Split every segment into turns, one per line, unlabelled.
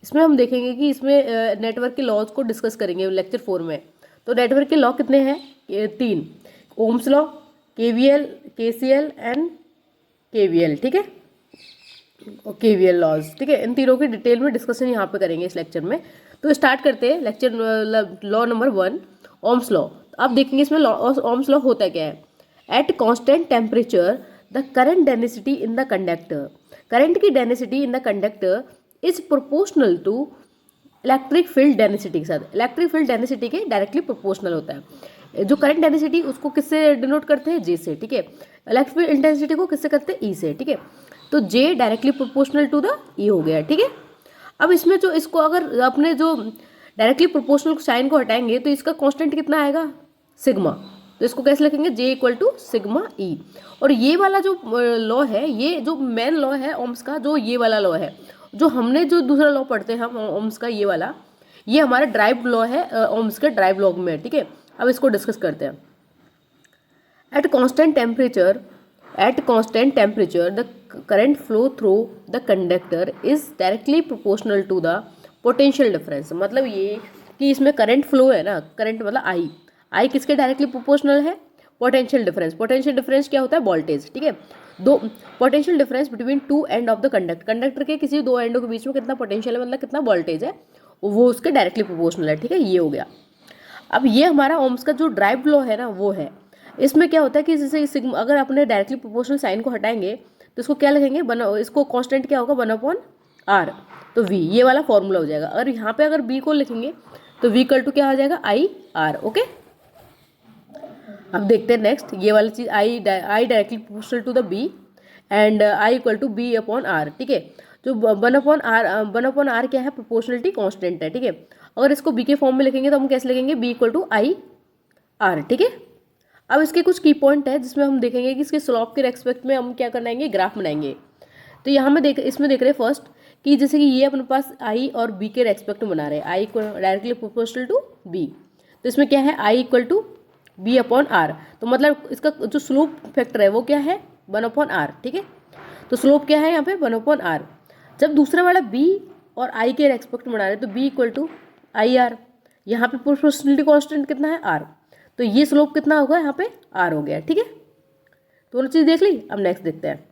इसमें हम देखेंगे कि इसमें नेटवर्क के लॉज को डिस्कस करेंगे लेक्चर 4 में। तो नेटवर्क के लॉ कितने हैं? 3, Ohm's law, KVL, KCL and KVL, ठीक है, और केवीएल लॉज, ठीक है। इन तीनों की डिटेल में डिस्कशन यहाँ पे करेंगे इस लेक्चर में। तो स्टार्ट करते हैं lecture law number 1, Ohm's law. आप देखेंगे इसमें ओम्स लॉ होता क्या है। At constant temperature the current density in the conductor, current की density in the conductor is proportional to electric field density के साथ। इलेक्ट्रिक फील्ड डेंसिटी के डायरेक्टली प्रोपोर्शनल होता है। जो करंट डेंसिटी उसको किससे डिनोट करते हैं? जे से, ठीक है। इलेक्ट्रिक फील्ड इंटेंसिटी को किससे करते हैं? ई से, ठीक है। तो जे डायरेक्टली प्रोपोर्शनल टू द ई हो गया, ठीक है। अब इसमें जो इसको अगर अपने जो डायरेक्टली प्रोपोर्शनल साइन को हटाएंगे तो इसका कांस्टेंट कितना आएगा? सिग्मा। तो इसको कैसे लिखेंगे? जे इक्वल टू सिग्मा ई। और ये वाला जो लॉ है, ये जो मेन लॉ है ओम्स का, जो ये वाला लॉ है, जो हमने जो दूसरा लॉ पढ़ते हैं हम ओम्स का, ये वाला, ये हमारा ड्राइव लॉ है ओम्स के ड्राइव लॉ में, ठीक है। अब इसको डिस्कस करते हैं। At constant temperature the current flow through the conductor is directly proportional to the potential difference. मतलब ये कि इसमें करंट फ्लो है ना, करंट मतलब आई किसके डायरेक्टली प्रोपोर्शनल है? Potential difference. पोटेंशियल डिफरेंस क्या होता है? वोल्टेज, ठीक है। दो potential difference between two end of the conductor के किसी दो एंडों के बीच में कितना पोटेंशियल है, मतलब कितना वोल्टेज है, वो उसके डायरेक्टली प्रोपोर्शनल है, ठीक है। ये हो गया। अब ये हमारा ओम्स का जो ड्राइव लॉ है ना, वो है। इसमें क्या होता है कि जैसे सिग्मा, अगर अपने डायरेक्टली प्रोपोर्शनल साइन को हटाएंगे तो इसको क्या लिखेंगे? इसको कांस्टेंट क्या होगा? 1/r। तो v, ये वाला फॉर्मूला हो जाएगा। और यहाँ पे अगर b को लिखेंगे तो v इक्वल टू क्या हो जाएगा? IR, okay. अब देखते हैं नेक्स्ट ये वाली चीज, I directly proportional to the b and I equal to b/r, ठीक है। जो 1/r क्या है? प्रोपोर्शनलिटी कांस्टेंट है, ठीक है। अगर इसको b के फॉर्म में लिखेंगे तो हम कैसे लिखेंगे? b इक्वल टू IR, ठीक है। अब इसके कुछ की पॉइंट है जिसमें हम देखेंगे कि इसके स्लोप के रेस्पेक्ट में हम क्या बनाएंगे? ग्राफ बनाएंगे। तो यहाँ में इसमें देख रहे हैं फर्स्ट कि जैसे कि ये अपने पास आई और बी के रेस्पेक्ट में बना रहे हैं, आई को डायरेक्टली प्रोपोर्शनल टू बी। तो इसमें क्या है? आई इक्वल टू b/r। तो मतलब इसका जो स्लोप फैक्टर है वो क्या है? 1/r, ठीक है। तो स्लोप क्या है यहाँ पे? 1/r। जब दूसरा वाला b और i के रेस्पेक्ट में बना रहे हैं तो b इक्वल टू IR। यहाँ पे प्रोपोर्शनलिटी कांस्टेंट कितना है? r। तो ये स्लोप कितना होगा? यहाँ पे r हो गया, ठीक है। दोनों चीज देख ली। अब नेक्स्ट देखते हैं।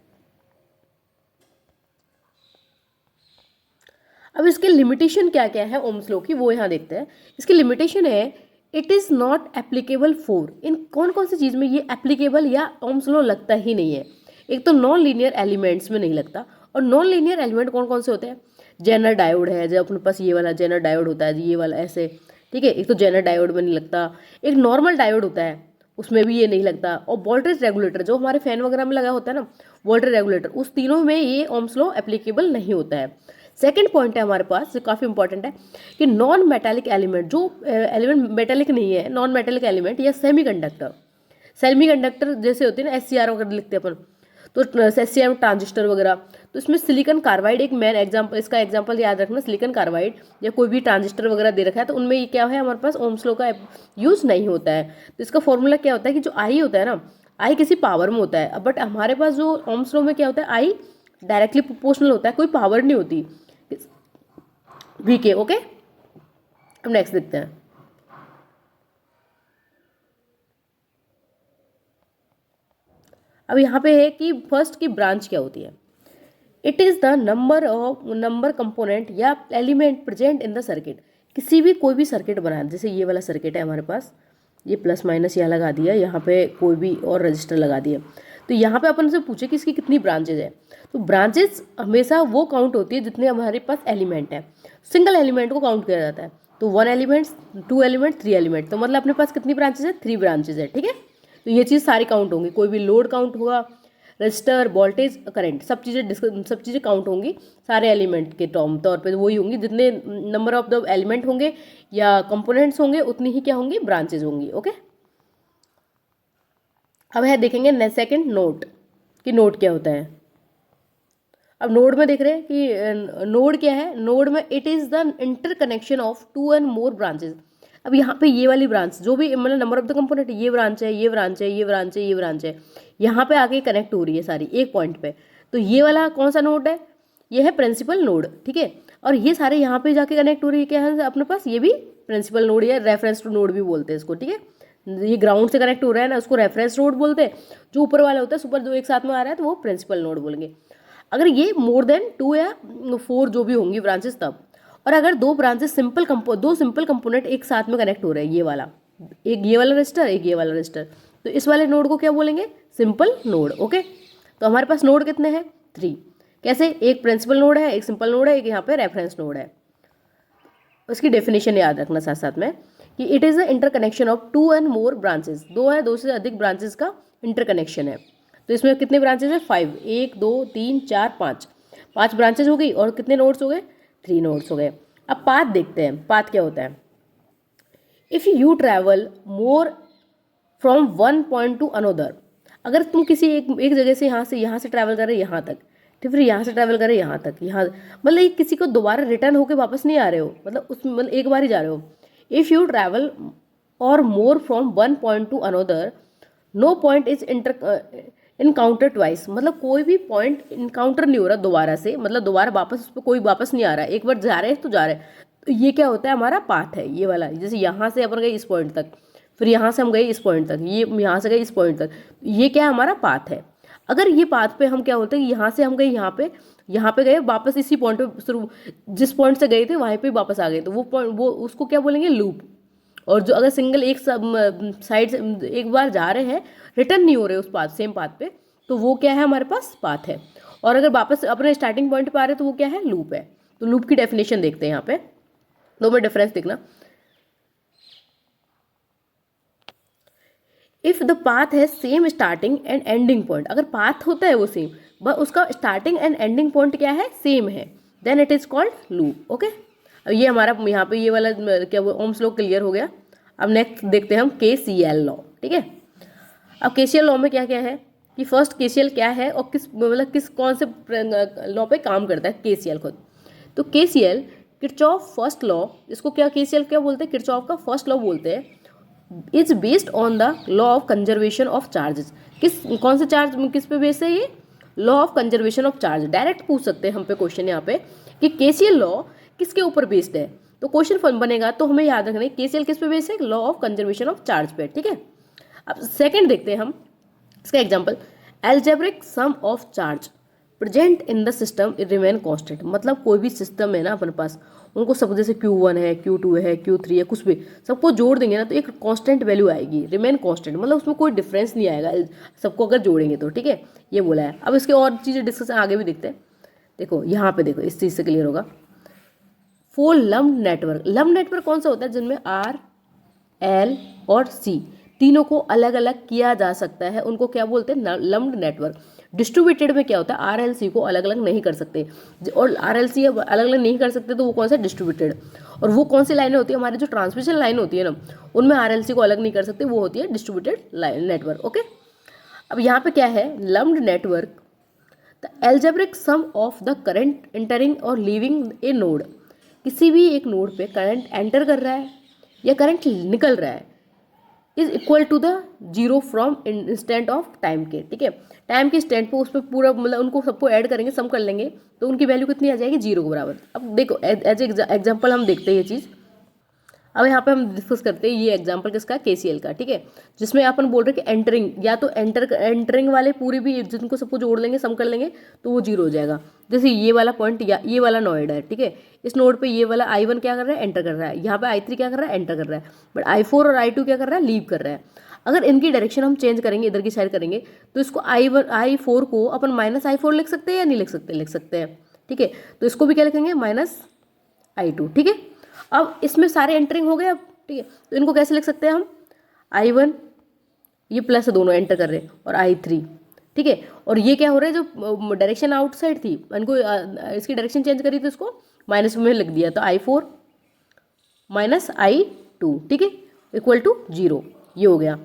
अब इसके लिमिटेशन क्या क्या है ओम्स लॉ की, वो यहाँ देखते हैं। इसकी लिमिटेशन है it is not applicable for, इन कौन कौन सी चीज़ में ये एप्लीकेबल या ओम्स लॉ लगता ही नहीं है। एक तो नॉन लीनियर एलिमेंट्स में नहीं लगता। और नॉन लीनियर एलिमेंट कौन कौन से होते हैं? जेनर डायोड है, जब अपने पास ये वाला जेनर डायोड होता है, ये वाला ऐसे, ठीक है। एक तो जेनर डायोड में नहीं लगता। एक नॉर्मल डायोड होता है, उसमें भी ये नहीं लगता। और वोल्टेज रेगुलेटर जो हमारे फैन वगैरह में लगा होता है ना, वोल्टेज रेगुलेटर, उस तीनों में ये ओम्स लॉ एप्लीकेबल नहीं होता है। सेकेंड पॉइंट है हमारे पास जो काफ़ी इंपॉर्टेंट है कि नॉन मेटालिक एलिमेंट, जो एलिमेंट मेटालिक नहीं है, नॉन मेटालिक एलिमेंट या सेमी कंडक्टर जैसे होते हैं ना, SCR वगैरह लिखते हैं अपन, तो SCR में ट्रांजिस्टर वगैरह। तो इसमें सिलिकॉन कार्बाइड एक मेन एग्जाम्पल, इसका एग्जाम्पल याद रखना, सिलिकॉन कार्बाइड या कोई भी ट्रांजिस्टर वगैरह दे रखा है तो उनमें ये क्या है? हमारे पास ओम्स लॉ का यूज़ नहीं होता है। तो इसका फॉर्मूला क्या होता है कि जो आई होता है ना, आई किसी पावर में होता है, बट हमारे पास जो ओम्स लॉ में क्या होता है? आई डायरेक्टली प्रोपोर्शनल होता है, कोई पावर नहीं होती वी के, ओके। अब नेक्स्ट देखते हैं। अब यहाँ पे है कि फर्स्ट की ब्रांच क्या होती है। It is the number component या element present in the circuit. किसी भी कोई भी सर्किट बना, जैसे ये वाला सर्किट है हमारे पास, ये प्लस माइनस यहाँ लगा दिया, यहाँ पे कोई भी और रजिस्टर लगा दिया। तो यहाँ पे अपन से पूछे कि इसकी कितनी ब्रांचेज है। तो ब्रांचेज हमेशा वो काउंट होती है जितने हमारे पास एलिमेंट है। सिंगल एलिमेंट को काउंट किया जाता है। तो 1 एलिमेंट, 2 एलिमेंट, 3 एलिमेंट, तो मतलब अपने पास कितनी ब्रांचेज है? 3 ब्रांचेज है, ठीक है। तो ये चीज़ सारी काउंट होंगी। कोई भी लोड काउंट होगा, रजिस्टर, वोल्टेज, करंट, सब चीज़ें काउंट होंगी सारे एलिमेंट के तौर पे वही होंगी। जितने नंबर ऑफ द एलिमेंट होंगे या कंपोनेंट्स होंगे उतनी ही क्या होंगी? ब्रांचेज होंगी, ओके। अब है देखेंगे सेकंड नोड कि नोड क्या होता है। अब नोड में देख रहे हैं कि नोड क्या है। नोड में it is the interconnection of 2 and more branches. अब यहाँ पे ये वाली ब्रांच जो भी मतलब नंबर ऑफ द कंपोनेंट, ये ब्रांच है, ये ब्रांच है, ये ब्रांच है, ये ब्रांच है, यहाँ पे आके कनेक्ट हो रही है सारी एक पॉइंट पे। तो ये वाला कौन सा नोड है? ये है प्रिंसिपल नोड, ठीक है। और ये सारे यहाँ पे जाके कनेक्ट हो रही है क्या है अपने पास, ये भी प्रिंसिपल नोड या रेफरेंस नोड भी बोलते हैं इसको, ठीक है। ये ग्राउंड से कनेक्ट हो रहा है ना, उसको रेफरेंस नोड बोलते हैं। जो ऊपर वाला होता है सुपर जो एक साथ में आ रहा है तो वो प्रिंसिपल नोड बोलेंगे। अगर ये मोर देन 2 या 4 जो भी होंगी ब्रांचेस तब, और अगर दो ब्रांचेस दो सिंपल कंपोनेंट एक साथ में कनेक्ट हो रहे हैं, ये वाला एक ये वाला रजिस्टर एक ये वाला रजिस्टर, तो इस वाले नोड को क्या बोलेंगे, सिंपल नोड। ओके, तो हमारे पास नोड कितने हैं, 3। कैसे, एक प्रिंसिपल नोड है, एक सिंपल नोड है, एक यहाँ पे रेफरेंस नोड है। उसकी डेफिनेशन याद रखना साथ साथ में कि it is the interconnection of 2 and more branches, 2 है 2 से अधिक ब्रांचेस का इंटरकनेक्शन है। तो इसमें कितने ब्रांचेस है, 5, 1 2 3 4 5 ब्रांचेस हो गई, और कितने नोड्स हो गए, 3 नोड्स हो गए। अब पाथ देखते हैं, पाथ क्या होता है। If you travel more from one point to another, अगर तुम किसी एक जगह से यहाँ से ट्रैवल कर रहे हो यहाँ तक, तो फिर यहाँ से ट्रैवल कर रहे हो यहाँ तक, यहाँ मतलब किसी को दोबारा रिटर्न होकर वापस नहीं आ रहे हो, मतलब मतलब एक बार ही जा रहे हो। इफ़ यू ट्रैवल और more from one point to another, no point is encounter twice, मतलब कोई भी पॉइंट इनकाउंटर नहीं हो रहा दोबारा से, मतलब दोबारा वापस उस पर कोई वापस नहीं आ रहा है, एक बार जा रहे हैं तो जा रहे हैं। तो ये क्या होता है, हमारा पाथ है ये वाला। जैसे यहाँ से अपन गए इस पॉइंट तक, फिर यहाँ से हम गए इस पॉइंट तक, ये यहाँ से गए इस पॉइंट तक, ये क्या है, हमारा पाथ है। अगर ये पाथ पे हम क्या बोलते हैं, यहाँ से हम गए यहाँ पे गए, वापस इसी पॉइंट पे शुरू, जिस पॉइंट से गए थे वहीं पे वापस आ गए, तो वो उसको क्या बोलेंगे, लूप। और जो अगर सिंगल एक साइड से एक बार जा रहे हैं, रिटर्न नहीं हो रहे उस पाथ सेम पाथ पे, तो वो क्या है, हमारे पास पाथ है। और अगर वापस अपने स्टार्टिंग पॉइंट पे आ रहे हैं तो वो क्या है, लूप है। तो लूप की डेफिनेशन देखते हैं यहाँ पे, दो में डिफरेंस देखना। इफ़ द पाथ है same starting and ending point, अगर पाथ होता है वो सेम, बट उसका स्टार्टिंग एंड एंडिंग पॉइंट क्या है, सेम है, then it is called loop. Okay, अब ये हमारा यहाँ पे ये वाला क्या वो ओम्स लॉ क्लियर हो गया। अब नेक्स्ट देखते हैं हम KCL लॉ, ठीक है। अब KCL लॉ में क्या क्या है कि फर्स्ट KCL क्या है और किस कौन से लॉ पे काम करता है KCL खुद। तो KCL किरचॉफ फर्स्ट लॉ, इसको क्या KCL क्या बोलते हैं, किरचॉफ का फर्स्ट लॉ बोलते हैं, is based on the law of conservation of charges. कौन से चार्ज किस पे बेस्ड है, ये law of conservation of charge. Direct पूछ सकते हैं हम पे क्वेश्चन यहाँ पे कि KCL लॉ किसके ऊपर बेस्ड है, तो क्वेश्चन फॉर्म बनेगा तो हमें याद रखना है KCL किस पे बेस्ड है, law of conservation of charge पे, ठीक है। अब सेकंड देखते हैं हम इसका example, algebraic sum of charge present in the system remain constant. मतलब कोई भी सिस्टम है ना अपने पास, उनको सब जैसे Q1 है, Q2 है, Q3 है, कुछ भी सबको जोड़ देंगे ना तो एक कांस्टेंट वैल्यू आएगी, रिमेन कांस्टेंट, मतलब उसमें कोई डिफरेंस नहीं आएगा सबको अगर जोड़ेंगे तो, ठीक है, ये बोला है। अब इसके और चीज़ें डिस्कस आगे भी देखते हैं। देखो यहाँ पे देखो, इस चीज़ से क्लियर होगा। 4 लम्प्ड नेटवर्क, लम्प्ड नेटवर्क कौन सा होता है, जिनमें R, L और C तीनों को अलग अलग किया जा सकता है, उनको क्या बोलते हैं, लम्प्ड नेटवर्क। डिस्ट्रीब्यूटेड में क्या होता है, RLC को अलग अलग नहीं कर सकते, और RLC अलग अलग नहीं कर सकते तो वो कौन सा, डिस्ट्रीब्यूटेड। और वो कौन सी लाइनें होती है, हमारी जो ट्रांसमिशन लाइन होती है ना, उनमें RLC को अलग नहीं कर सकते, वो होती है डिस्ट्रीब्यूटेड नेटवर्क। ओके, अब यहाँ पे क्या है, lumped network the algebraic sum of the current entering और लीविंग ए नोड। किसी भी एक नोड पे करंट एंटर कर रहा है या करंट निकल रहा है is equal to the zero from instant of time के, ठीक है। टाइम के इंस्टेंट पे उस पर पूरा मतलब उनको सबको ऐड करेंगे, सम कर लेंगे तो उनकी वैल्यू कितनी आ जाएगी, 0 के बराबर। अब देखो एज एग्जाम्पल हम देखते हैं ये चीज़। अब यहाँ पे हम डिस्कस करते हैं ये एग्जांपल किसका, KCL का, ठीक है, जिसमें अपन बोल रहे हैं कि एंटरिंग या तो एंटरिंग वाले पूरी भी जिनको सबको जोड़ लेंगे, सम कर लेंगे तो वो 0 हो जाएगा। जैसे ये वाला पॉइंट या ये वाला नोड है, ठीक है, इस नोड पे ये वाला I1 क्या कर रहा है, एंटर कर रहा है, यहाँ पे I3 क्या कर रहा है, एंटर कर रहा है, बट I4 और I2 क्या कर रहा है, लीव कर रहा है। अगर इनकी डायरेक्शन हम चेंज करेंगे, इधर की साइड करेंगे, तो इसको I4 को अपन -I4 लिख सकते हैं या नहीं लिख सकते हैं, ठीक है। तो इसको भी क्या लिखेंगे, -I2, ठीक है। अब इसमें सारे एंटरिंग हो गए अब, ठीक है, तो इनको कैसे लिख सकते हैं हम, I1 ये प्लस दोनों एंटर कर रहे हैं और I3, ठीक है, और ये क्या हो रहा है, जो डायरेक्शन आउटसाइड थी इनको इसकी डायरेक्शन चेंज करी तो इसको माइनस में लिख दिया, तो I4 -I2, ठीक है, इक्वल टू 0, ये हो गया।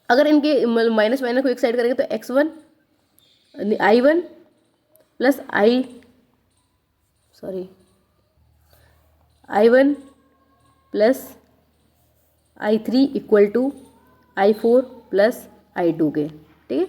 अगर इनके माइनस को एक साइड करेंगे तो I1 plus I1 plus I3 equal to I4 plus I2 के, ठीक है।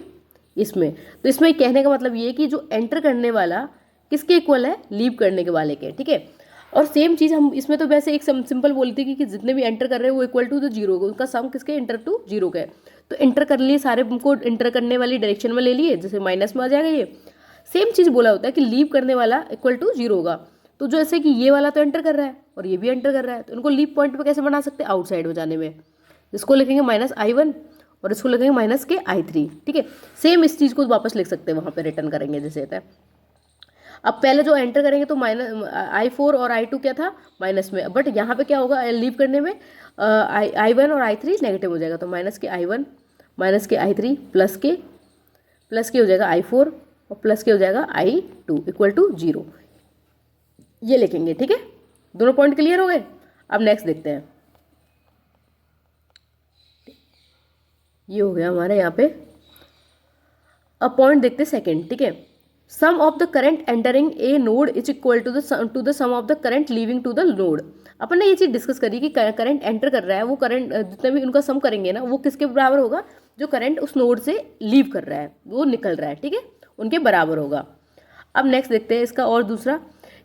इसमें तो इसमें कहने का मतलब ये है कि जो एंटर करने वाला किसके इक्वल है, लीव करने के वाले के, ठीक है। और सेम चीज़ हम इसमें तो वैसे एक सिंपल बोली थी कि जितने भी एंटर कर रहे हैं वो इक्वल टू द जीरो, उनका सम किसके, इंटर टू जीरो का है। तो इंटर कर लिए सारे, को इंटर करने वाली डायरेक्शन में ले लिए, जैसे माइनस में आ जाएगा ये। सेम चीज़ बोला होता है कि लीव करने वाला इक्वल टू जीरो होगा। तो जैसे कि ये वाला तो एंटर कर रहा है और ये भी एंटर कर रहा है, तो इनको लीव पॉइंट पे कैसे बना सकते हैं, आउटसाइड में जाने में। इसको लिखेंगे -i1 और इसको लिखेंगे -i3, ठीक है। सेम इस चीज़ को वापस लिख सकते हैं वहाँ पे, रिटर्न करेंगे जैसे होता है। अब पहले जो एंटर करेंगे तो i4 और i2 क्या था, माइनस में, बट यहाँ पे क्या होगा, लीव करने में i1 और i3 नेगेटिव हो जाएगा। तो -i1 -i3 प्लस के हो जाएगा i4 और प्लस के हो जाएगा i2 इक्वल टू 0, ये लिखेंगे, ठीक है। दोनों पॉइंट क्लियर हो गए। अब नेक्स्ट देखते हैं, ये हो गया हमारे यहाँ पे। अब पॉइंट देखते हैं सेकंड, ठीक है। Sum of the current entering a node is equal to the sum of the current leaving to the node. अपन ने ये चीज़ डिस्कस करी कि करंट एंटर कर रहा है, वो करंट जितना भी उनका सम करेंगे ना, वो किसके बराबर होगा, जो करंट उस नोड से लीव कर रहा है, वो निकल रहा है, ठीक है, उनके बराबर होगा। अब नेक्स्ट देखते हैं इसका और दूसरा,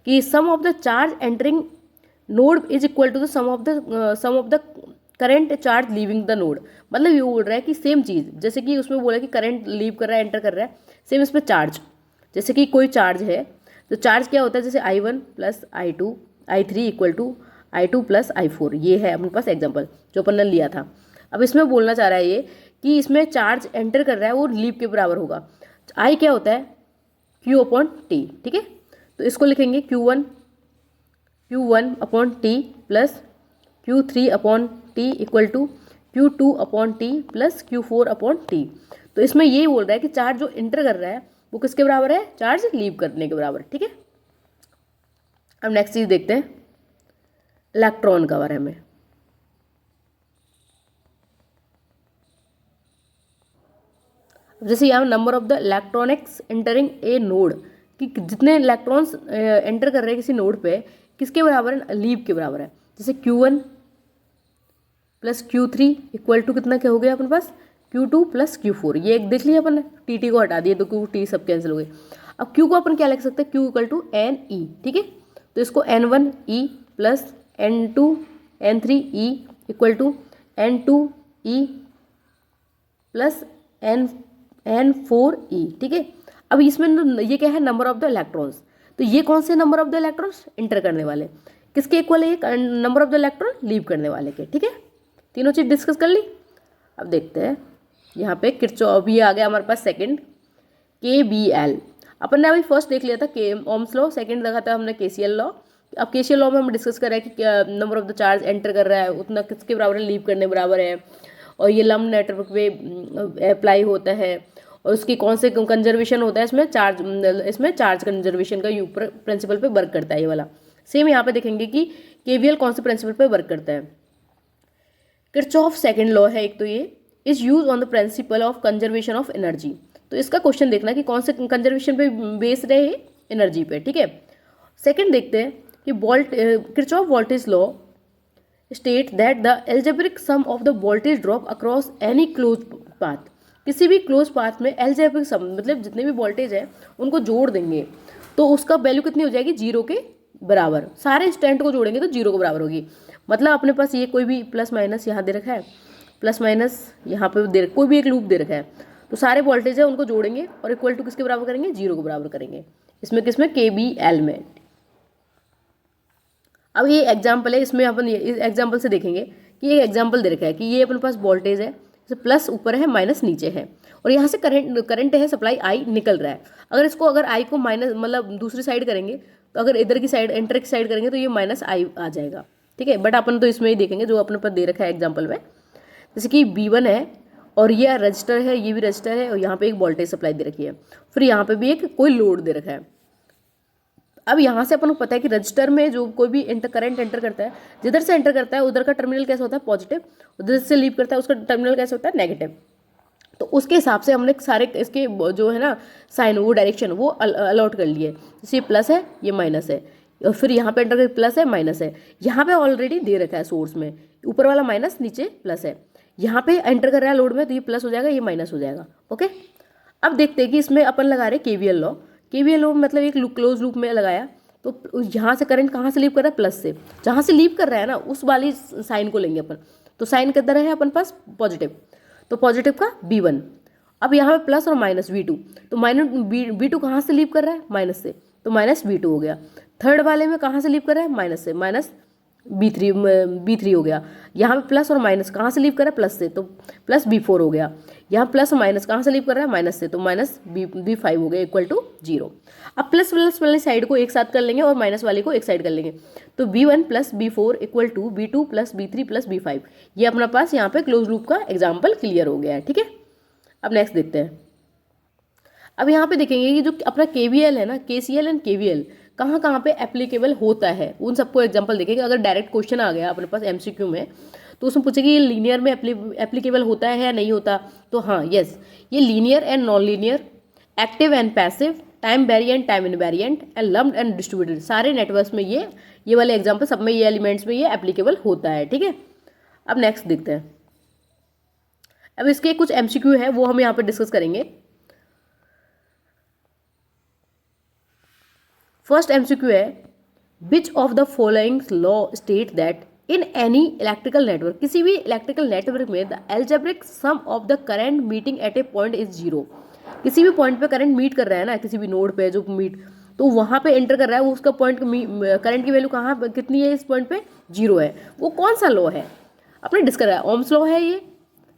कि sum of the charge entering node is equal to the sum of the current charge leaving the node. मतलब ये बोल रहा है कि सेम चीज़, जैसे कि उसमें बोला कि करंट लीव कर रहा है, एंटर कर रहा है, सेम इसमें चार्ज, जैसे कि कोई चार्ज है तो चार्ज क्या होता है, जैसे i1 plus i3 equal to i2 plus i4, ये है अपने पास एग्जांपल जो अपन ने लिया था। अब इसमें बोलना चाह रहा है ये कि इसमें चार्ज एंटर कर रहा है वो लीव के बराबर होगा। I क्या होता है, Q/T, ठीक है। तो इसको लिखेंगे Q1/T plus Q3/T equal to Q2/T plus Q4/T। तो इसमें यही बोल रहा है कि चार्ज जो एंटर कर रहा है वो किसके बराबर है, चार्ज लीव करने के बराबर, ठीक है। अब नेक्स्ट चीज देखते हैं इलेक्ट्रॉन का बारे में। जैसे यहाँ number of the electronics entering a node, कि जितने इलेक्ट्रॉन्स एंटर कर रहे हैं किसी नोड पे, किसके बराबर है, लीव के बराबर है। जैसे Q1 plus Q3 equal to कितना क्या हो गया अपने पास, Q2 प्लस Q4, ये एक देख लिया अपन ने, टी को हटा दिए तो Q सब कैंसिल हो गए। अब Q को अपन क्या लिख सकते हैं, Q इक्वल टू NE, ठीक है। तो इसको N1E plus N3E equal to N2E plus N4E, ठीक है। अब इसमें ये क्या है, नंबर ऑफ द इलेक्ट्रॉन्स, तो ये कौन से number of the electrons, inter करने वाले, किसके इक्वल है ये, number of the electron leave करने वाले के, ठीक है। तीनों चीज डिस्कस कर ली। अब देखते हैं यहाँ पे किरचॉफ, ये आ गया हमारे पास सेकंड, KBL। अपन ने अभी फर्स्ट देख लिया था ओम्स लॉ, सेकंड देखा था हमने KCL लॉ। अब KCL लॉ में हम डिस्कस कर रहे हैं कि number of the charge enter कर रहा है उतना किसके बराबर है, लीव करने बराबर है, और ये लम्प नेटवर्क पे अप्लाई होता है, और उसकी कौन से कंजर्वेशन होता है, इसमें चार्ज कंजर्वेशन का ऊपर प्रिंसिपल पे वर्क करता है ये वाला। सेम यहाँ पे देखेंगे कि KVL कौन से प्रिंसिपल पे वर्क करता है। किरचॉफ सेकंड लॉ है एक, तो ये is use on the principle of conservation of energy. तो इसका क्वेश्चन देखना कि कौन से कंजर्वेशन पे बेस रहे हैं, एनर्जी पे, ठीक है। सेकंड देखते हैं कि Kirchhoff voltage law state that the algebraic sum of the voltage drop across any close path. किसी भी क्लोज पाथ में एल्जेब्रिक सम मतलब जितने भी वोल्टेज है उनको जोड़ देंगे तो उसका वैल्यू कितनी हो जाएगी, 0 के बराबर। सारे इंस्टेंट को जोड़ेंगे तो 0 के बराबर होगी। मतलब अपने पास ये कोई भी प्लस माइनस यहाँ दे रखा है, प्लस माइनस यहाँ पे दे, कोई भी एक लूप दे रखा है, तो सारे वोल्टेज है उनको जोड़ेंगे और इक्वल टू किसके बराबर करेंगे, 0 के बराबर करेंगे। इसमें किसमें, KBL में। अब ये एग्जाम्पल है, इसमें अपन इस एग्जाम्पल से देखेंगे कि ये एग्जाम्पल दे रखा है कि ये अपने पास वोल्टेज है, जैसे प्लस ऊपर है माइनस नीचे है, और यहाँ से करंट है सप्लाई I निकल रहा है। अगर I को माइनस मतलब दूसरी साइड करेंगे, तो अगर इधर की साइड एंटर की साइड करेंगे तो ये -I आ जाएगा, ठीक है। बट अपन तो इसमें ही देखेंगे जो अपने पास दे रखा है एग्जाम्पल में। जैसे कि V1 है और ये रजिस्टर है, ये भी रजिस्टर है, और यहाँ पे एक वोल्टेज सप्लाई दे रखी है, फिर यहाँ पे भी एक कोई लोड दे रखा है। अब यहाँ से अपन को पता है कि रजिस्टर में जो कोई भी करंट एंटर करता है, जिधर से एंटर करता है उधर का टर्मिनल कैसा होता है, पॉजिटिव, उधर से लीव करता है उसका टर्मिनल कैसा होता है, नेगेटिव। तो उसके हिसाब से हमने सारे इसके जो है ना साइन, वो डायरेक्शन वो अलॉट कर लिए। जैसे ये प्लस है, ये माइनस है, और फिर यहाँ पे एंटर कर प्लस है माइनस है, यहाँ पे ऑलरेडी दे रखा है सोर्स में, ऊपर वाला माइनस नीचे प्लस है, यहाँ पे एंटर कर रहा है लोड में तो ये प्लस हो जाएगा, ये माइनस हो जाएगा, ओके। अब देखते हैं कि इसमें अपन लगा रहे KVL लॉ। KVL लॉ मतलब एक क्लोज लूप में लगाया, तो यहाँ से करंट कहाँ से लीव कर रहा है, प्लस से, जहाँ से लीव कर रहा है ना उस वाली साइन को लेंगे अपन, तो साइन किधर है अपन पास, पॉजिटिव, तो पॉजिटिव का V1। अब यहाँ पे प्लस और माइनस V2, तो माइनस V2 कहाँ से लीव कर रहा है, माइनस से, तो माइनस V2 हो गया। थर्ड वाले में कहाँ से लीव कर रहा है, माइनस से, माइनस B3 हो गया। यहाँ पे प्लस और माइनस कहाँ से लीव कर रहा है, प्लस से, तो प्लस B4 हो गया। यहाँ प्लस और माइनस कहाँ से लीव कर रहा है, माइनस से, तो माइनस B5 हो गया इक्वल टू 0। अब प्लस प्लस वाली साइड को एक साथ कर लेंगे और माइनस वाले को एक साइड कर लेंगे, तो V1 plus B4 equal to B2 plus B3 plus B5। ये अपना पास यहाँ पे क्लोज लूप का एग्जाम्पल क्लियर हो गया है, ठीक है। अब नेक्स्ट देखते हैं। अब यहाँ पे देखेंगे कि जो अपना KVL है ना, KCL एंड KVL कहाँ कहाँ पे एप्लीकेबल होता है, उन सबको एग्जांपल देखेंगे। अगर डायरेक्ट क्वेश्चन आ गया अपने पास MCQ में, तो उसमें पूछेगी ये लीनियर में एप्लीकेबल होता है या नहीं होता, तो हाँ यस, ये linear and non linear, active and passive, time variant, time invariant and lumped and distributed, सारे नेटवर्क्स में ये वाले एग्जाम्पल सब में ये एलिमेंट्स में ये एप्लीकेबल होता है, ठीक है। अब नेक्स्ट देखते हैं। अब इसके कुछ MCQ है वो हम यहाँ पर डिस्कस करेंगे। फर्स्ट MCQ है, which of the following law state that in any electrical network, किसी भी इलेक्ट्रिकल नेटवर्क में the algebraic sum of the current meeting at A point is 0। किसी भी पॉइंट पे करंट मीट कर रहा है ना, किसी भी नोड पे जो मीट, तो वहाँ पे एंटर कर रहा है, वो उसका पॉइंट करंट की वैल्यू कहाँ कितनी है, इस पॉइंट पे 0 है। वो कौन सा लॉ है, आपने डिस्कस करा है। ओम्स लॉ है ये,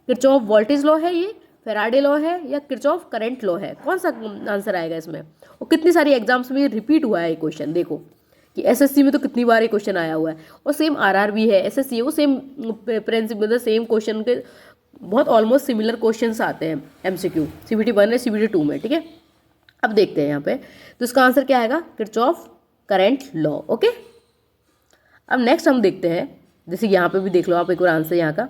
किरचॉफ वोल्टेज लॉ है ये, फैराडे लॉ है, या किरचॉफ करंट लॉ है, कौन सा आंसर आएगा इसमें। और कितनी सारी एग्जाम्स में रिपीट हुआ है ये क्वेश्चन, देखो कि SSC में तो कितनी बार ये क्वेश्चन आया हुआ है, और सेम RR भी है, SSC है, वो सेम प्रिंसिपल मतलब सेम क्वेश्चन के बहुत ऑलमोस्ट सिमिलर क्वेश्चंस आते हैं MCQ CBT 1 और CBT 2 में, ठीक है। अब देखते हैं यहाँ पे, तो इसका आंसर क्या आएगा, किरचॉफ करंट लॉ, ओके। अब नेक्स्ट हम देखते हैं, जैसे यहाँ पे भी देख लो आप एक बार आंसर यहाँ का,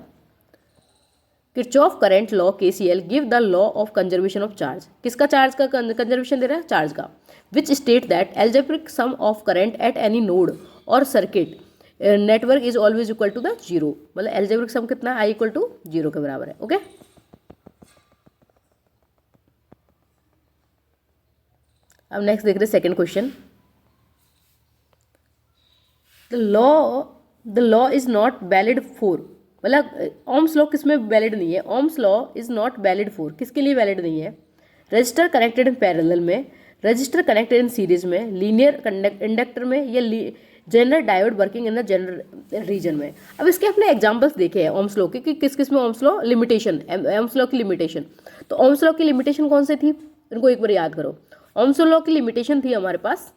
Kirchhoff current law KCL give the law of conservation of charge, किसका चार्ज का कंजर्वेशन दे रहा है, चार्ज का, which state that algebraic sum of current at any node और circuit network is always equal to the 0, मतलब एल्जेब्रिक सम कितना, I इक्वल टू 0 के बराबर है, ओके। अब नेक्स्ट देख रहे हैं second question, the law is not valid for, मतलब ओम्स लॉ किस में वैलिड नहीं है, Ohm's law is not valid for, किसके लिए वैलिड नहीं है, रजिस्टर कनेक्टेड इन पैरेलल में, रजिस्टर कनेक्टेड इन सीरीज में, लीनियर इंडक्टर में, या general diode working in the general region में। अब इसके अपने एग्जांपल्स देखे हैं ओम्स लॉ के कि किस किस में Ohm's law limitation, Ohm's law की लिमिटेशन, तो ओम्स लॉ की लिमिटेशन कौन सी थी, इनको एक बार याद करो। ओम्स लॉ की लिमिटेशन थी हमारे पास,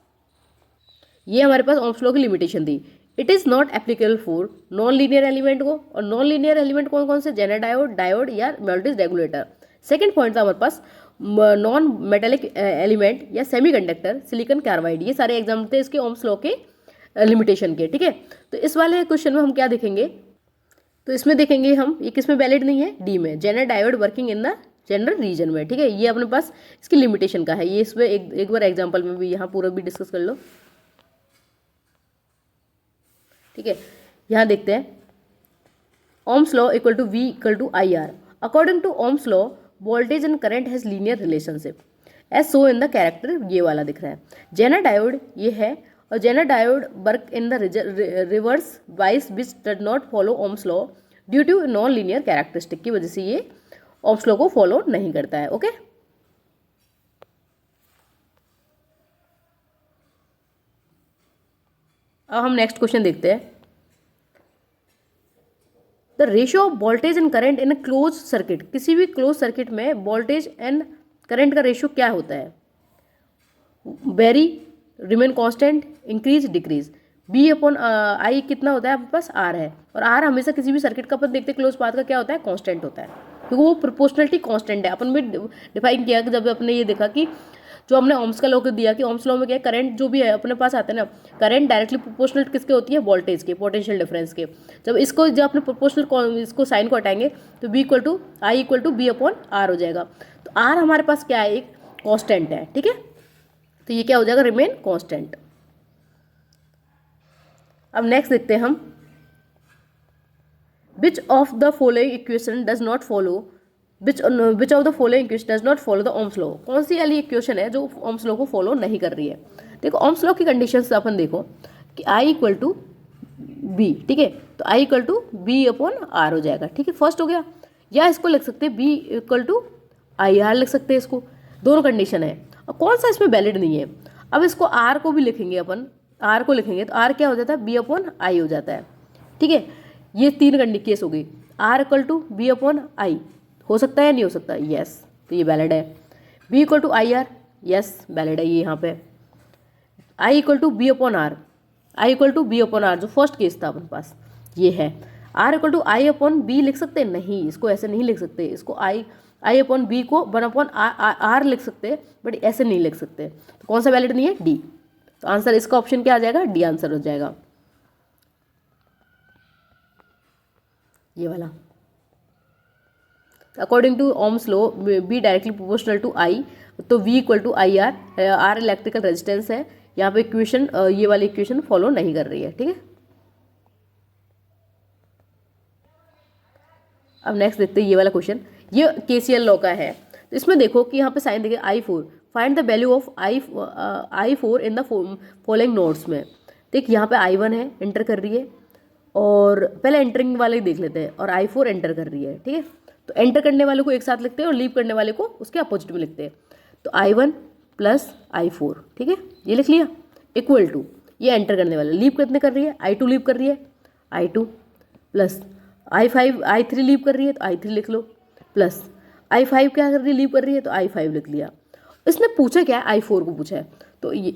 ये हमारे पास ओम्स लॉ की लिमिटेशन थी, it is not applicable for non linear element को, और नॉन लीनियर एलिमेंट कौन कौन से, जनरल डायोड, डायोड या वोल्टेज रेगुलेटर। सेकंड पॉइंट था हमारे पास नॉन मेटेलिक एलिमेंट या सेमीकंडक्टर, सिलिकॉन कार्बाइड, ये सारे एग्जाम्पल थे इसके ओम्स लॉ के लिमिटेशन के, ठीक है। तो इस वाले क्वेश्चन में हम क्या देखेंगे, तो इसमें देखेंगे हम ये किस में वैलिड नहीं है, D में, general diode working in the general region में, ठीक है। ये अपने पास इसकी लिमिटेशन का है, ये इसमें एक बार एग्जाम्पल में भी यहाँ पूरा भी डिस्कस कर लो, ठीक है। यहाँ देखते हैं, Ohm's law equal to V equal to IR, according to Ohm's law voltage and current has linear relationship as so in the character, ये वाला दिख रहा है। जेनर डायोड ये है, और zener diode work in the reverse bias which does not follow Ohm's law due to non linear characteristic, की वजह से ये ओम्स लॉ को फॉलो नहीं करता है, ओके। अब हम नेक्स्ट क्वेश्चन देखते हैं, the ratio of voltage and current in a close circuit, किसी भी क्लोज सर्किट में वोल्टेज एंड करंट का रेशियो क्या होता है, very, remain constant, increase, decrease. B upon I कितना होता है आपके पास, R है, और R हमेशा किसी भी सर्किट का अपन देखते क्लोज पाथ का क्या होता है, कांस्टेंट होता है, क्योंकि वो प्रोपोर्शनलिटी कांस्टेंट है। अपन भी डिफाइन किया कि जब अपने ये देखा कि जो हमने ओम्स का लॉ दिया कि ओम्स लॉ में क्या है, करंट जो भी है अपने पास आता है ना, करंट डायरेक्टली प्रोपोर्शनल किसके होती है, वोल्टेज के, पोटेंशियल डिफरेंस के। जब अपने प्रोपोर्शनल इसको साइन को हटाएंगे तो B equal to I equal to B upon R हो जाएगा। तो R हमारे पास क्या है, एक कॉन्स्टेंट है, ठीक है, तो ये क्या हो जाएगा, रिमेन कॉन्स्टेंट। अब नेक्स्ट देखते हैं हम, which of the following equation does not follow which of the following equation does not follow the Ohm's law. कौन सी वाली इक्वेशन है जो ओम्स लॉ को फॉलो नहीं कर रही है। देखो ओम्स लॉ की कंडीशन से अपन देखो कि आई इक्वल टू बी, ठीक है, तो I equal to B upon R हो जाएगा, ठीक है, फर्स्ट हो गया। या इसको लिख सकते हैं B equal to I R लिख सकते हैं इसको, दोनों कंडीशन है। और कौन सा इसमें वैलिड नहीं है। अब इसको आर को भी लिखेंगे अपन, आर को लिखेंगे तो आर क्या हो जाता है बी अपॉन आई हो जाता है, ठीक है। ये तीन केस हो गई। R equal to B upon I हो सकता है या नहीं हो सकता, यस, तो ये वैलिड है। V equal to I R, yes valid है ये यहाँ पे। I equal to B upon R, I equal to B upon R जो फर्स्ट केस था अपने पास ये है। R equal to I upon V लिख सकते हैं, नहीं इसको ऐसे नहीं लिख सकते, इसको आई अपॉन बी को वन अपॉन आर लिख सकते हैं, बट ऐसे नहीं लिख सकते। तो कौन सा वैलिड नहीं है, डी। तो आंसर इसका ऑप्शन क्या आ जाएगा, डी आंसर हो जाएगा ये वाला। According to Ohm's law V directly proportional to I, तो V equal to I R, R electrical resistance है। यहाँ पे इक्वेशन ये वाली इक्वेशन फॉलो नहीं कर रही है, ठीक है। अब नेक्स्ट देखते हैं ये वाला क्वेश्चन, ये केसीएल लॉ का है। तो इसमें देखो कि यहाँ पे साइन देखिए I4, find the value of I4 in the following nodes में। देख यहाँ पे I1 है, एंटर कर रही है, और पहले एंटरिंग वाले देख लेते हैं, और I4 एंटर कर रही है, ठीक है। तो एंटर करने वाले को एक साथ लिखते हैं और लीव करने वाले को उसके अपोजिट में लिखते हैं। तो I1 प्लस I4, ठीक है, ये लिख लिया, इक्वल टू ये एंटर करने वाला लीव कितने कर रही है, I2 लीव कर रही है, I2 प्लस I3 लीव कर रही है तो I3 लिख लो, प्लस I5 क्या कर रही है, लीव कर रही है तो I5 लिख लिया। इसने पूछा क्या है, I4 को पूछा है। तो ये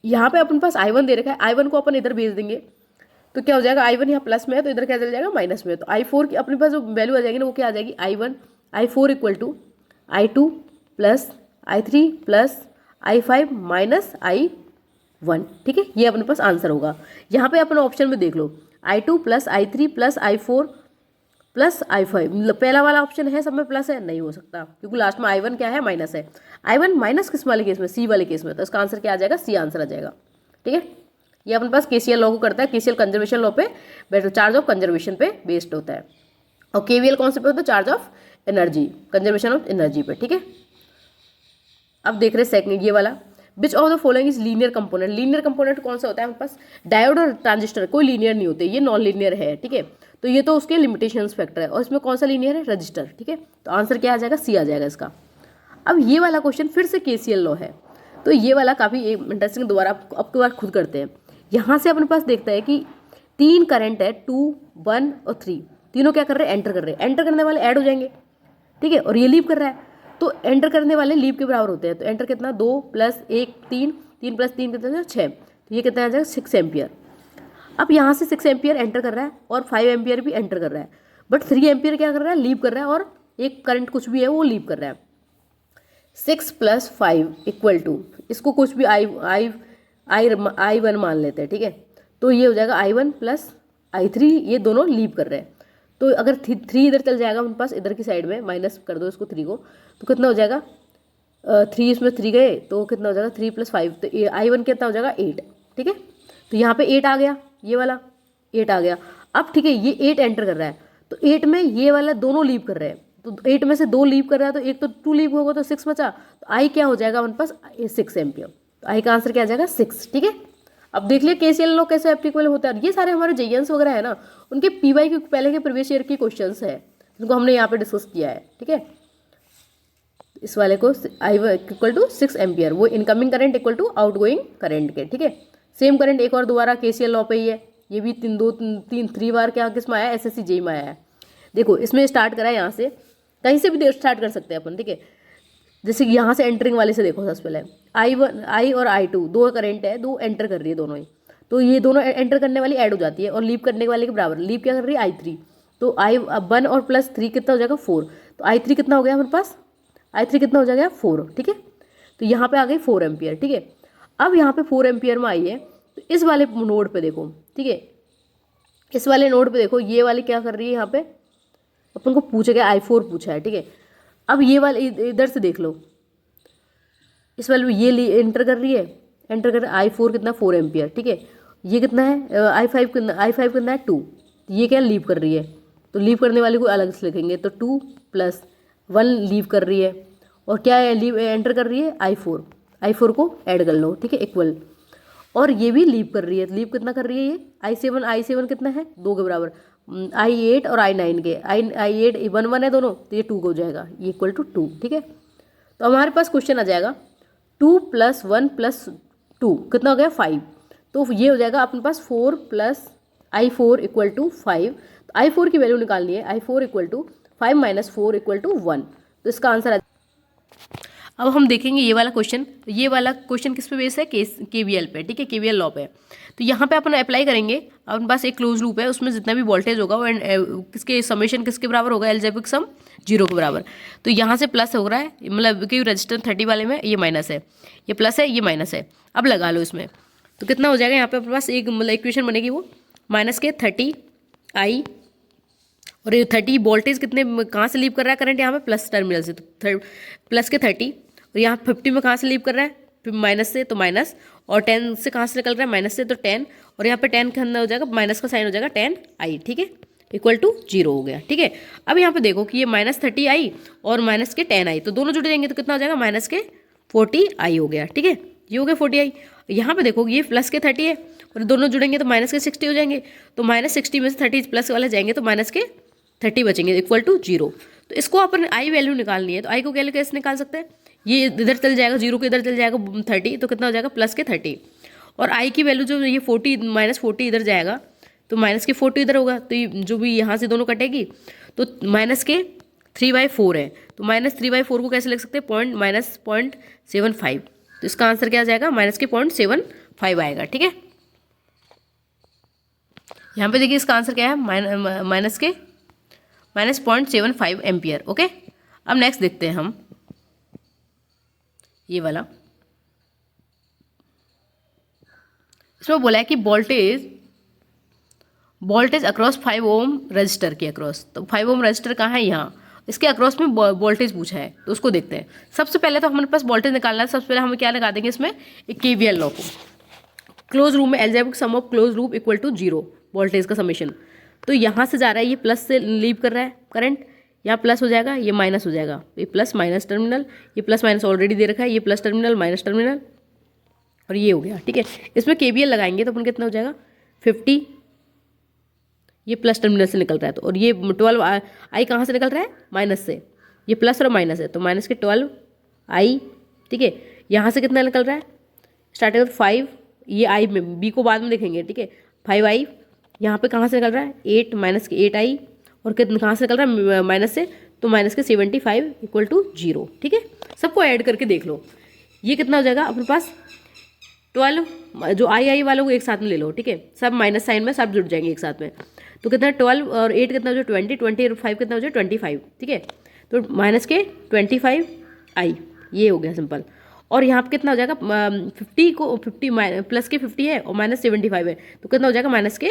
यहाँ पे अपने पास I1 दे रखा है, I1 को अपन इधर भेज देंगे तो क्या हो जाएगा, I1 यहाँ प्लस में है तो इधर क्या चल जाएगा, माइनस में है। तो I4 की अपने पास जो वैल्यू आ जाएगी ना वो क्या आ जाएगी, I4 equal to I2 plus I3 plus I5 minus I1, ठीक है। ये अपने पास आंसर होगा। यहाँ पे अपन ऑप्शन में देख लो I2 plus I3 plus I4 plus I5, मतलब पहला वाला ऑप्शन है सब में प्लस है, नहीं हो सकता क्योंकि लास्ट में I1 क्या है, माइनस है। I1 माइनस किस वाले केस में, सी वाले केस में, तो इसका आंसर क्या आ जाएगा, सी आंसर आ जाएगा, ठीक है। ये अपने पास केसीएल लॉ को करता है, केसीएल कंजर्वेशन लॉ पे, चार्ज ऑफ कंजर्वेशन पे बेस्ड होता है, और केवीएल कौन से पे होता है, charge of energy, conservation of energy पे, ठीक है। अब देख रहे हैं सेकंड ये वाला, which of the following is linear component. Linear component कौन सा होता है हमारे पास, डायोड और ट्रांजिस्टर कोई लीनियर नहीं होते, ये नॉन लीनियर है, ठीक है। तो ये तो उसके लिमिटेशंस फैक्टर है, और इसमें कौन सा लीनियर है, रजिस्टर, ठीक है। तो आंसर क्या आ जाएगा, सी आ जाएगा इसका। अब ये वाला क्वेश्चन फिर से केसीएल लॉ है, तो ये वाला काफ़ी इंटरेस्टिंग, दोबारा अब की बार खुद करते हैं। यहाँ से अपने पास देखता है कि तीन करंट है, 2, 1 और 3, तीनों क्या कर रहे हैं, एंटर कर रहे हैं। एंटर करने वाले ऐड हो जाएंगे, ठीक है, और ये लीव कर रहा है, तो एंटर करने वाले लीव के बराबर होते हैं। तो एंटर कितना, 2 प्लस 1 3, 3 प्लस 3 कितना, 6, तो ये कितना आ जाएगा, 6 एम्पियर। अब यहाँ से 6 एम्पियर एंटर कर रहा है और 5 एम्पियर भी एंटर कर रहा है, बट 3 एम्पियर क्या कर रहा है, लीव कर रहा है, और एक करंट कुछ भी है वो लीव कर रहा है। 6 प्लस 5 इक्वल टू, इसको कुछ भी I1 मान लेते हैं, ठीक है। तो ये हो जाएगा I1 प्लस I3, ये दोनों लीव कर रहे हैं। तो अगर 3 इधर चल जाएगा उनके पास, इधर की साइड में माइनस कर दो इसको 3 को, तो कितना हो जाएगा, 3 इसमें 3 गए तो कितना हो जाएगा, 3 प्लस 5, तो I1 कितना हो जाएगा, 8, ठीक है। तो यहाँ पे 8 आ गया, ये वाला 8 आ गया। अब ठीक है, ये 8 एंटर कर रहा है, तो 8 में ये वाला दोनों लीव कर रहे हैं, तो 8 में से 2 लीव कर रहा है, तो एक तो 2 लीव होगा तो 6 बचा, तो आई क्या हो जाएगा हमारे पास, 6 एम्पियर। तो आई का आंसर क्या आ जाएगा, 6, ठीक है। अब देख लिया केसीएल लॉ कैसे एप्लीकेबल होता है। ये सारे हमारे जेईएंस वगैरह है ना, उनके पीवाई के पहले के प्रीवियस ईयर के क्वेश्चंस है, जिनको हमने यहाँ पे डिस्कस किया है, ठीक है। इस वाले को आई इक्वल टू 6 एम्पियर, वो incoming current equal to outgoing current के, ठीक है। सेम करंट एक और दोबारा केसीएल लॉ पे ही है, ये भी 3 बार क्या किस में आया, एसएससी जेई में आया है। देखो इसमें स्टार्ट करा है, यहाँ से कहीं से भी स्टार्ट कर सकते हैं अपन, ठीक है। जैसे कि यहाँ से एंटरिंग वाले से देखो, सबसे पहले I और I2 दो करंट है, 2 एंटर कर रही है दोनों ही, तो ये दोनों एंटर करने वाली ऐड हो जाती है, और लीव करने वाले के बराबर, लीव क्या कर रही है, I3, तो I1 और प्लस 3 कितना हो जाएगा, 4, तो I3 कितना हो गया हमारे पास, I3 कितना हो जाएगा, 4, ठीक है। तो यहाँ पे आ गई 4 एम्पियर, ठीक है। अब यहाँ पे 4 एम्पियर में आई है, तो इस वाले नोड पे देखो, ठीक है, इस वाले नोड पे देखो, ये वाली क्या कर रही है, यहाँ पे अपन को पूछा गया I4 पूछा है, ठीक है। अब ये वाले इधर से देख लो, इस वाले में ये एंटर कर रही है, एंटर कर I4 कितना, 4 एम्पियर, ठीक है। ये कितना है, I5 कितना है, 2, ये क्या लीव कर रही है, तो लीव करने वाले को अलग से लिखेंगे, तो 2 प्लस 1 लीव कर रही है, और क्या है लीव एंटर कर रही है I4 को ऐड कर लो, ठीक है, इक्वल। और ये भी लीव कर रही है, लीव कितना कर रही है ये I7 कितना है 2 के बराबर, I8 और I9 के, I8 1 1 है दोनों, तो ये 2 हो जाएगा, ये इक्वल टू 2, ठीक है। तो हमारे पास क्वेश्चन आ जाएगा 2 + 1 + 2 कितना हो गया 5, तो ये हो जाएगा अपने पास 4 + I4 इक्वल टू 5। तो I4 की वैल्यू निकालनी है, I4 equal to 5 - 4 equal to 1, तो इसका आंसर आ। अब हम देखेंगे ये वाला क्वेश्चन किस पे बेस है, KVL पे, ठीक है, KVL लॉ पे। तो यहाँ पे अपन अप्लाई करेंगे, अपने पास एक क्लोज लूप है, उसमें जितना भी वोल्टेज होगा वो किसके समेशन किसके बराबर होगा, एल्जेब्रिक सम 0 के बराबर। तो यहाँ से प्लस हो रहा है, मतलब कि रजिस्टर 30 वाले में ये माइनस है, ये प्लस है, ये माइनस है। अब लगा लो इसमें, तो कितना हो जाएगा यहाँ पे अपने पास एक मतलब इक्वेशन बनेगी वो माइनस के 30I, और ये 30 वोल्टेज कितने कहाँ से लीव कर रहा है करंट यहाँ पे प्लस टर्मिनल से, तो प्लस के 30, और यहाँ 50 में कहाँ से लीव कर रहा है माइनस से, तो माइनस, और 10 से कहाँ से निकल रहा है माइनस से, तो 10, और यहाँ पे 10 के अंदर हो जाएगा माइनस का साइन हो जाएगा 10I, ठीक है, इक्वल टू 0 हो गया, ठीक है। अब यहाँ पे देखो कि ये -30I और माइनस के 10I, तो दोनों जुड़ जाएंगे तो कितना हो जाएगा माइनस के 40I हो गया, ठीक है, ये हो गया 40I। यहाँ पे देखो ये प्लस के 30 है, और दोनों जुड़ेंगे तो माइनस के 60 हो जाएंगे, तो -60 में से 30 प्लस वाले जाएंगे तो माइनस के 30 बचेंगे, इक्वल टू 0। तो इसको अपन I वैल्यू निकालनी है, तो I को कैसे निकाल सकते हैं, ये इधर चल जाएगा 0 को इधर चल जाएगा 30, तो कितना हो जाएगा प्लस के 30, और I की वैल्यू जो ये 40 -40 इधर जाएगा तो माइनस के 40 इधर होगा, तो ये जो भी यहाँ से दोनों कटेगी तो माइनस के 3/4 है, तो -3/4 को कैसे लिख सकते हैं -0.75, तो इसका आंसर क्या आ जाएगा माइनस के 0.75 आएगा, ठीक है। यहाँ पे देखिए इसका आंसर क्या है माइनस के -0.75 एम्पियर, ओके। अब नेक्स्ट देखते हैं हम ये वाला, इसमें बोला है कि वोल्टेज अक्रॉस 5 ओम रजिस्टर के अक्रॉस, तो 5 ओम रजिस्टर कहाँ है, यहाँ इसके अक्रॉस में वोल्टेज पूछा है, तो उसको देखते हैं। सबसे पहले तो हमारे पास वोल्टेज निकालना है, सबसे पहले हम क्या लगा देंगे इसमें एक KVL लॉ को, क्लोज लूप में algebraic sum of close loop equal to 0 voltage का समेशन। तो यहाँ से जा रहा है, ये प्लस से लीव कर रहा है करंट, यहाँ प्लस हो जाएगा, ये माइनस हो जाएगा, ये प्लस माइनस टर्मिनल, ये प्लस माइनस ऑलरेडी दे रखा है, ये प्लस टर्मिनल माइनस टर्मिनल, और ये हो गया, ठीक है। इसमें KVL लगाएंगे तो अपन कितना हो जाएगा 50, ये प्लस टर्मिनल से निकल रहा है, तो और ये 12I कहाँ से निकल रहा है माइनस से, ये प्लस और माइनस है, तो माइनस के 12I, ठीक है। यहाँ से कितना निकल रहा है स्टार्टिंग में 5, ये I में B को बाद में देखेंगे, ठीक है, 5I, यहाँ पे कहाँ से निकल रहा है 8 माइनस के 8I, और कितना कहाँ से निकल रहा है माइनस से, तो माइनस के 75 इक्वल टू 0, ठीक है। सबको ऐड करके देख लो, ये कितना हो जाएगा अपने पास 12, जो I वालों को एक साथ में ले लो, ठीक है, सब माइनस साइन में सब जुड़ जाएंगे एक साथ में, तो कितना 12 और 8 कितना हो जाए 20 और 5 कितना हो जाए 25, ठीक है, तो माइनस के 25I, ये हो गया सिंपल। और यहाँ पे कितना हो जाएगा 50 को 50 प्लस के 50 है और माइनस 75 है, तो कितना हो जाएगा माइनस के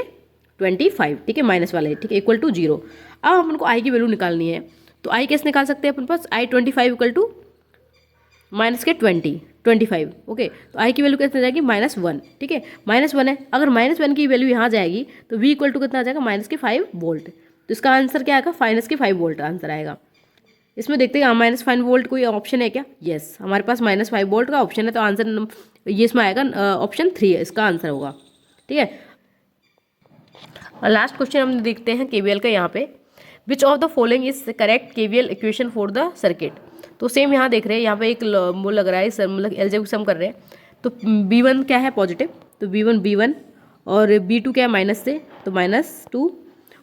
25, ठीक है, माइनस वाले, ठीक है, इक्वल टू 0। अब अपन को I की वैल्यू निकालनी है, तो I कैसे निकाल सकते हैं अपन पास I25 इक्वल टू माइनस के 25, ओके। तो I की वैल्यू कैसे जाएगी -1, ठीक है, -1 है, अगर -1 की वैल्यू यहाँ जाएगी तो V इक्वल टू कितना आ जाएगा -5 वोल्ट, तो इसका आंसर क्या आएगा -5 वोल्ट आंसर आएगा। इसमें देखते हैं -5 वोल्ट कोई ऑप्शन है क्या, यस हमारे पास -5 वोल्ट का ऑप्शन है, तो आंसर ये इसमें आएगा ऑप्शन 3 है, इसका आंसर होगा, ठीक है। और लास्ट क्वेश्चन हम देखते हैं KVL का, यहाँ पे which of the following is correct KVL equation for the circuit. तो सेम यहाँ देख रहे हैं, यहाँ पे एक वो लग रहा है सर, मतलब एल्जेब्रिक सम कर रहे हैं, तो B1 क्या है पॉजिटिव, तो B1 और B2 क्या है माइनस से, तो -2,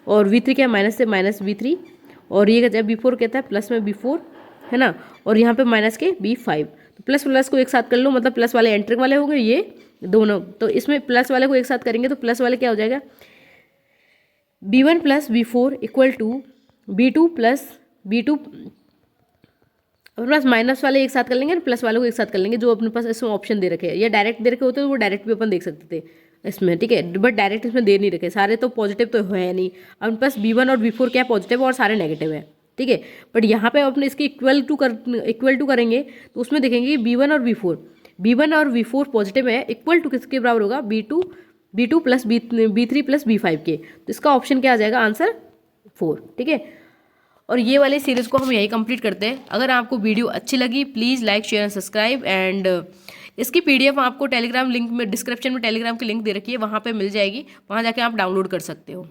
और V3 क्या है माइनस से -V3, और ये कहता है B4 कहता है प्लस में B4 है ना, और यहाँ पे माइनस के B5, तो प्लस प्लस को एक साथ कर लो, मतलब प्लस वाले एंट्रिंग वाले हो गए ये दोनों, तो इसमें प्लस वाले को एक साथ करेंगे तो प्लस वाले क्या हो जाएगा B1 + B4 equal to B2 + B2, अपने पास माइनस वाले एक साथ कर लेंगे, प्लस वालों को एक साथ कर लेंगे, जो अपने पास इसमें ऑप्शन दे रखे हैं, या डायरेक्ट दे रखे होते तो वो डायरेक्ट भी अपन देख सकते थे इसमें, ठीक है, बट डायरेक्ट इसमें दे नहीं रखे, सारे तो पॉजिटिव तो है नहीं, अपने पास B1 और B4 क्या पॉजिटिव और सारे नेगेटिव है, ठीक है, बट यहाँ पे अपने इसके इक्वल टू करेंगे तो उसमें देखेंगे B1 और V4 पॉजिटिव है, इक्वल टू किसके बराबर होगा B2 + B3 + B5 के, तो इसका ऑप्शन क्या आ जाएगा आंसर 4, ठीक है। और ये वाली सीरीज़ को हम यही कंप्लीट करते हैं। अगर आपको वीडियो अच्छी लगी please like share and subscribe. And इसकी PDF आपको टेलीग्राम लिंक में, डिस्क्रिप्शन में टेलीग्राम की लिंक दे रखी है, वहाँ पे मिल जाएगी, वहाँ जाके आप डाउनलोड कर सकते हो।